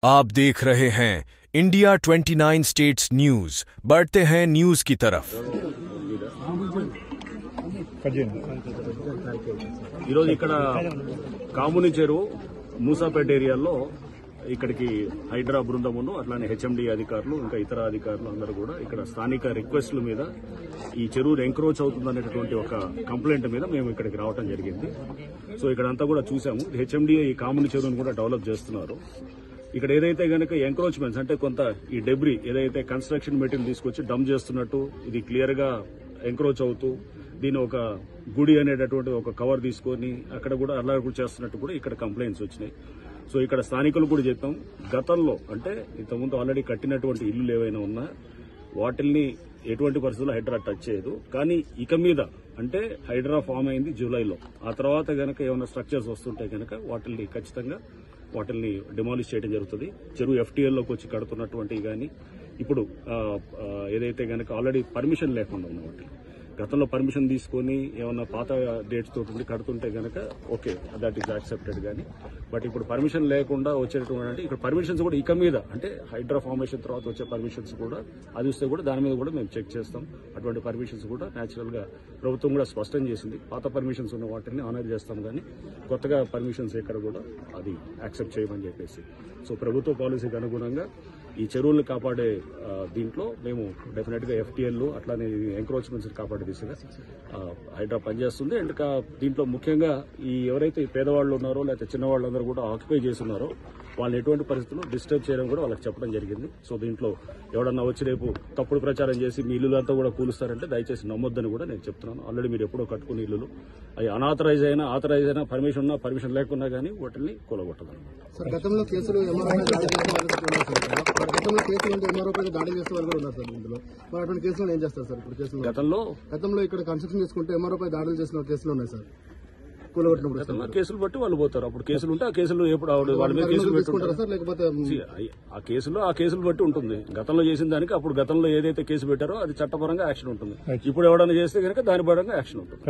आप देख रहे हैं इंडिया 29 स्टेट्स न्यूज। बढ़ते हैं न्यूज की तरफ। ఈరోజు ఇక్కడ కాముని చెరువు మూసాపేట ఏరియాలో ఇక్కడికి హైడ్రా బృందమును అట్లానే హెచ్ఎండి అధికారులు ఇంకా ఇతర అధికారులు అందరూ కూడా ఇక్కడ స్థానిక రిక్వెస్ట్ల మీద ఈ చెరువు ఎంక్రోచ్ అవుతుందనేటటువంటి ఒక కంప్లైంట్ మీద మేము ఇక్కడికి రావడం జరిగింది. సో ఇక్కడంతా కూడా చూసాము. హెచ్ఎండి ఈ కాముని చెరువును కూడా డెవలప్ చేస్తున్నారు. ఇక్కడ ఏదైతే గనక ఎంక్రోచ్మెంట్స్ అంటే కొంత ఈ డెబ్రీ ఏదైతే కన్స్ట్రక్షన్ మెటీరియల్ తీసుకొచ్చి డంప్ చేస్తున్నట్టు ఇది క్లియర్ గా ఎంక్రోచ్ అవుతూ దీని ఒక గుడి అనేటటువంటి ఒక కవర్ తీసుకొని అక్కడ కూడా అల్లరి చేస్తున్నట్టు కూడా ఇక్కడ కంప్లైంట్స్ వచ్చినాయి. సో ఇక్కడ స్థానికులు కూడా చెప్పాం, గతంలో అంటే ఇంతకుముందు ఆల్రెడీ కట్టినటువంటి ఇల్లులు ఏవైనా ఉన్నా వాటిల్ని ఎటువంటి పరిస్థితుల్లో హైడ్రా టచ్ చేయదు. కానీ ఇక మీద అంటే హైడ్రా ఫామ్ అయింది జూలైలో, ఆ తర్వాత గనక ఏమైనా స్ట్రక్చర్స్ వస్తుంటే గనక వాటిల్ని ఖచ్చితంగా వాటిల్ని డిమాలిష్ చేయడం జరుగుతుంది. చెరువు ఎఫ్టీఎల్లోకి వచ్చి కడుతున్నటువంటివి కానీ ఇప్పుడు ఏదైతే గనక ఆల్రెడీ పర్మిషన్ లేకుండా ఉన్న వాటి గతంలో పర్మిషన్ తీసుకుని ఏమన్నా పాత డేట్స్ తోటి కడుతుంటే గనక ఓకే, దట్ ఈస్ యాక్సెప్టెడ్. కానీ బట్ ఇప్పుడు పర్మిషన్ లేకుండా వచ్చేటువంటి ఇక్కడ పర్మిషన్స్ కూడా ఇక మీద అంటే హైడ్రా ఫార్మేషన్ తర్వాత వచ్చే పర్మిషన్స్ కూడా అది వస్తే కూడా దాని మీద కూడా మేము చెక్ చేస్తాం. అటువంటి పర్మిషన్స్ కూడా న్యాచురల్ గా ప్రభుత్వం కూడా స్పష్టం చేసింది. పాత పర్మిషన్స్ ఉన్న వాటిని ఆనర్ చేస్తాం, కానీ కొత్తగా పర్మిషన్స్ ఎక్కడ కూడా అది యాక్సెప్ట్ చేయమని చెప్పేసి. సో ప్రభుత్వ పాలసీకి అనుగుణంగా ఈ చెరువులను కాపాడే దీంట్లో మేము డెఫినెట్ గా ఎఫ్టీఎల్ అట్లానే ఎంక్రోచ్మెంట్స్ కాపాడే దిశగా హైడ్రా పనిచేస్తుంది. అండ్ దీంట్లో ముఖ్యంగా ఈ ఎవరైతే పేదవాళ్ళు ఉన్నారో లేకపోతే చిన్నవాళ్ళందరూ కూడా ఆక్యుపై చేస్తున్నారో వాళ్ళు ఎటువంటి పరిస్థితుల్లో డిస్టర్బ్ చేయడం కూడా వాళ్ళకి చెప్పడం జరిగింది. సో దీంట్లో ఎవడన్నా వచ్చి రేపు తప్పుడు ప్రచారం చేసి మీ ఇల్లులంతా కూడా కూలుస్తారంటే దయచేసి నమ్మొద్దని కూడా నేను చెప్తున్నాను. ఆల్రెడీ మీరు ఎప్పుడో కట్టుకునే ఇల్లులు అవి అనాథరైజ్ అయినా ఆథరైజ్ అయినా పర్మిషన్ ఉన్నా పర్మిషన్ లేకున్నా కానీ వాటిని కూలగొట్టదన్నమాట. గతంలో కేసులు దాడి చేసే వాళ్ళు కూడా ఉన్నారు సార్. ఇందులో మరి అటువంటి కేసులు ఏం చేస్తారు సార్? ఇప్పుడు గతంలో ఇక్కడ కన్స్ట్రక్షన్ చేసుకుంటే ఎంఆర్ఓపై దాడులు చేసిన కేసులు ఉన్నాయి సార్. కేసులు బట్టి వాళ్ళు పోతారు. అప్పుడు కేసులు ఉంటే ఆ కేసులు ఎప్పుడు వాళ్ళ మీద కేసులు పెట్టుకుంటారు సార్, లేకపోతే ఆ కేసులు బట్టి ఉంటుంది. గతంలో చేసిన దానికి అప్పుడు గతంలో ఏదైతే కేసు పెట్టారో అది చట్టపరంగా యాక్షన్ ఉంటుంది. ఇప్పుడు ఎవరైనా చేస్తే కనుక దాని పరంగా యాక్షన్ ఉంటుంది.